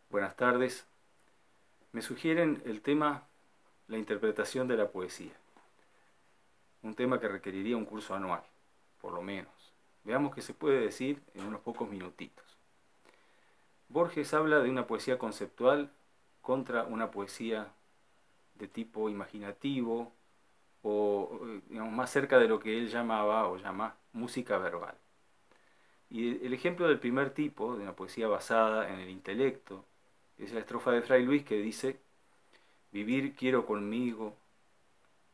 Buenas tardes. Me sugieren el tema la interpretación de la poesía. Un tema que requeriría un curso anual, por lo menos. Veamos qué se puede decir en unos pocos minutitos. Borges habla de una poesía conceptual contra una poesía de tipo imaginativo o digamos, más cerca de lo que él llamaba o llama música verbal. Y el ejemplo del primer tipo, de una poesía basada en el intelecto, es la estrofa de Fray Luis que dice: vivir quiero conmigo,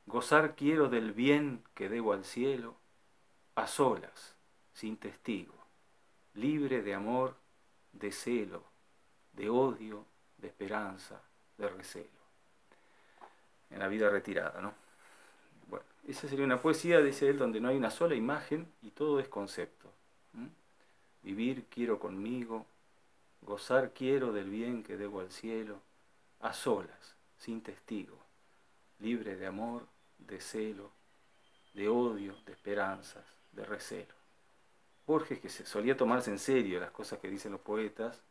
gozar quiero del bien que debo al cielo, a solas, sin testigo, libre de amor, de celo, de odio, de esperanza, de recelo. En la vida retirada, ¿no? Bueno, esa sería una poesía, dice él, donde no hay una sola imagen y todo es concepto. ¿Mm? Vivir quiero conmigo, gozar quiero del bien que debo al cielo, a solas, sin testigo, libre de amor, de celo, de odio, de esperanzas, de recelo. Borges, que se solía tomarse en serio las cosas que dicen los poetas,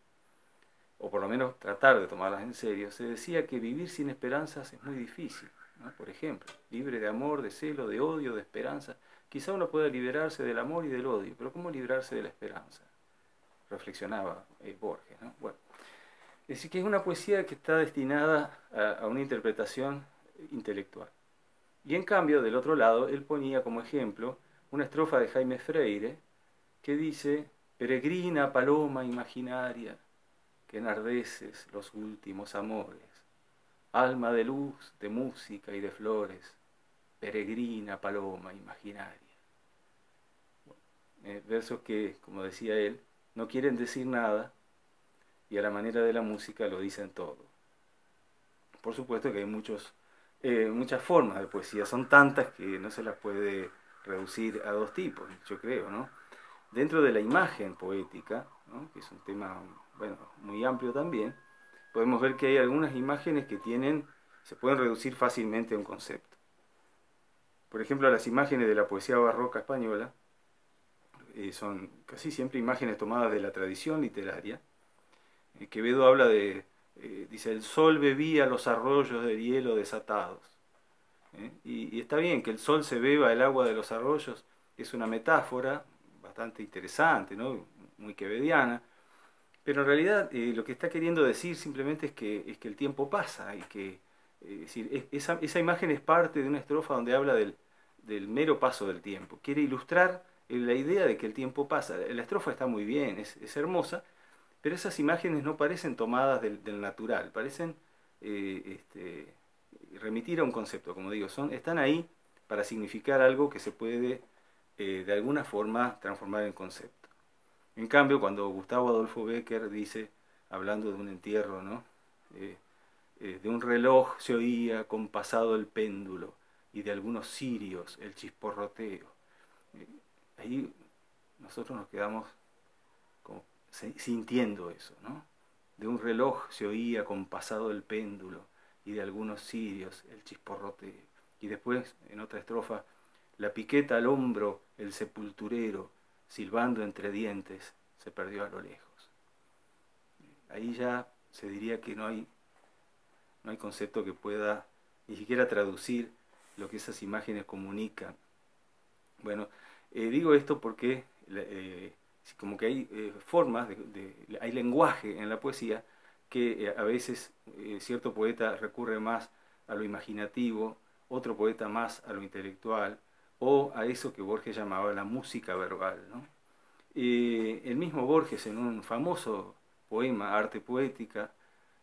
o por lo menos tratar de tomarlas en serio, se decía que vivir sin esperanzas es muy difícil, ¿no? Por ejemplo, libre de amor, de celo, de odio, de esperanza. Quizá uno pueda liberarse del amor y del odio, pero ¿cómo librarse de la esperanza? Reflexionaba Borges, ¿no? Bueno, es decir, que es una poesía que está destinada a una interpretación intelectual. Y en cambio, del otro lado, él ponía como ejemplo una estrofa de Jaime Freire que dice: peregrina paloma imaginaria, que enardeces los últimos amores, alma de luz, de música y de flores, peregrina paloma imaginaria. Versos que, como decía él, no quieren decir nada y a la manera de la música lo dicen todo. Por supuesto que hay muchas formas de poesía, son tantas que no se las puede reducir a dos tipos, yo creo, ¿no? Dentro de la imagen poética, ¿no? Que es un tema, bueno, muy amplio también, podemos ver que hay algunas imágenes que se pueden reducir fácilmente a un concepto. Por ejemplo, las imágenes de la poesía barroca española son casi siempre imágenes tomadas de la tradición literaria. Quevedo habla dice: el sol bebía los arroyos de hielo desatados. Y está bien que el sol se beba el agua de los arroyos, es una metáfora bastante interesante, ¿no? Muy quevediana, pero en realidad lo que está queriendo decir simplemente es que el tiempo pasa y que es decir, esa imagen es parte de una estrofa donde habla del mero paso del tiempo. Quiere ilustrar la idea de que el tiempo pasa. La estrofa está muy bien, es hermosa, pero esas imágenes no parecen tomadas del natural, parecen remitir a un concepto, como digo, están ahí para significar algo que se puede de alguna forma transformar en concepto. En cambio, cuando Gustavo Adolfo Bécquer dice, hablando de un entierro, ¿no? De un reloj se oía compasado el péndulo y de algunos cirios el chisporroteo. Eh, Ahí nosotros nos quedamos como sintiendo eso, ¿no? De un reloj se oía compasado el péndulo y de algunos cirios el chisporroteo. Y después, en otra estrofa, la piqueta al hombro, el sepulturero, silbando entre dientes, se perdió a lo lejos. Ahí ya se diría que no hay concepto que pueda ni siquiera traducir lo que esas imágenes comunican. Bueno, digo esto porque como que hay formas, hay lenguaje en la poesía que a veces cierto poeta recurre más a lo imaginativo, otro poeta más a lo intelectual, o a eso que Borges llamaba la música verbal, ¿no? El mismo Borges, en un famoso poema, Arte Poética,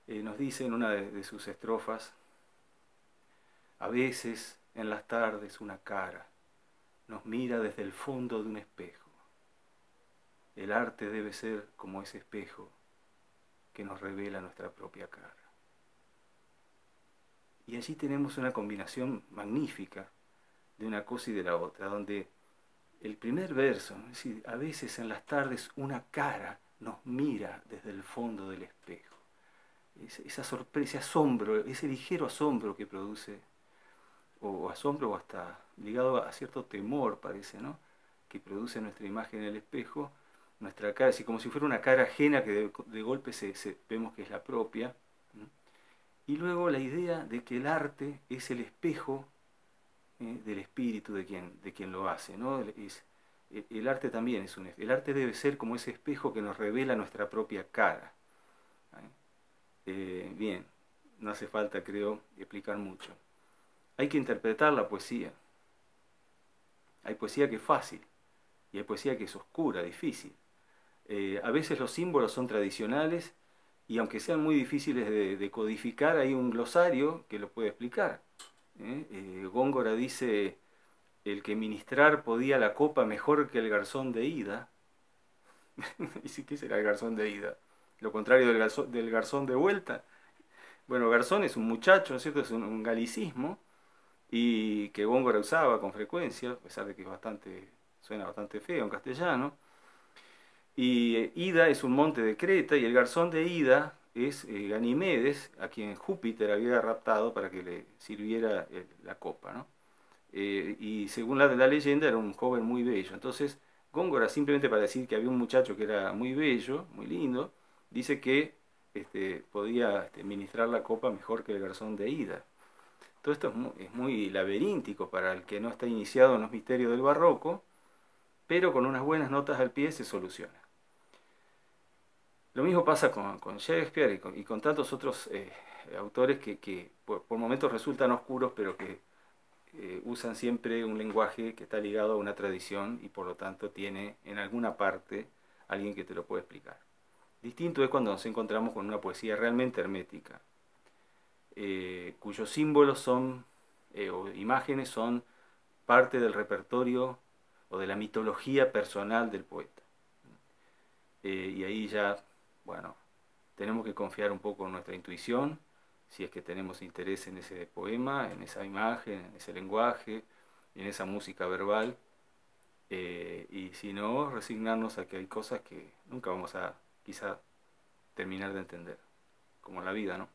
nos dice en una de sus estrofas: a veces en las tardes una cara nos mira desde el fondo de un espejo. El arte debe ser como ese espejo que nos revela nuestra propia cara. Y allí tenemos una combinación magnífica de una cosa y de la otra, donde el primer verso, ¿no? Es decir, a veces en las tardes una cara nos mira desde el fondo del espejo. Esa sorpresa, ese asombro, ese ligero asombro que produce, o asombro o hasta ligado a cierto temor, parece, ¿no? Que produce nuestra imagen en el espejo, nuestra cara, así como si fuera una cara ajena que de golpe vemos que es la propia. Y luego la idea de que el arte es el espejo del espíritu de quien lo hace, ¿no? El arte también es el arte debe ser como ese espejo que nos revela nuestra propia cara. Bien, no hace falta, creo, explicar mucho. Hay que interpretar la poesía. Hay poesía que es fácil y hay poesía que es oscura, difícil. A veces los símbolos son tradicionales y aunque sean muy difíciles de codificar, hay un glosario que lo puede explicar. Góngora dice, el que ministrar podía la copa mejor que el garzón de ida. ¿Y si qué será el garzón de ida? Lo contrario del garzón de vuelta. Bueno, garzón es un muchacho, ¿no es cierto? Es un galicismo y que Góngora usaba con frecuencia, a pesar de que suena bastante feo en castellano. Y Ida es un monte de Creta y el garzón de Ida es Ganimedes, a quien Júpiter había raptado para que le sirviera la copa, ¿no? Y según la leyenda era un joven muy bello. Entonces Góngora, simplemente para decir que había un muchacho que era muy bello, muy lindo, dice que podía ministrar la copa mejor que el garzón de Ida. Todo esto es muy laberíntico para el que no está iniciado en los misterios del barroco, pero con unas buenas notas al pie se soluciona. Lo mismo pasa con Shakespeare y con tantos otros autores que por momentos resultan oscuros, pero que usan siempre un lenguaje que está ligado a una tradición y por lo tanto tiene en alguna parte alguien que te lo puede explicar. Distinto es cuando nos encontramos con una poesía realmente hermética, cuyos símbolos o imágenes son parte del repertorio o de la mitología personal del poeta. Y ahí ya, bueno, tenemos que confiar un poco en nuestra intuición, si es que tenemos interés en ese poema, en esa imagen, en ese lenguaje, en esa música verbal, y si no, resignarnos a que hay cosas que nunca vamos a quizá terminar de entender, como la vida, ¿no?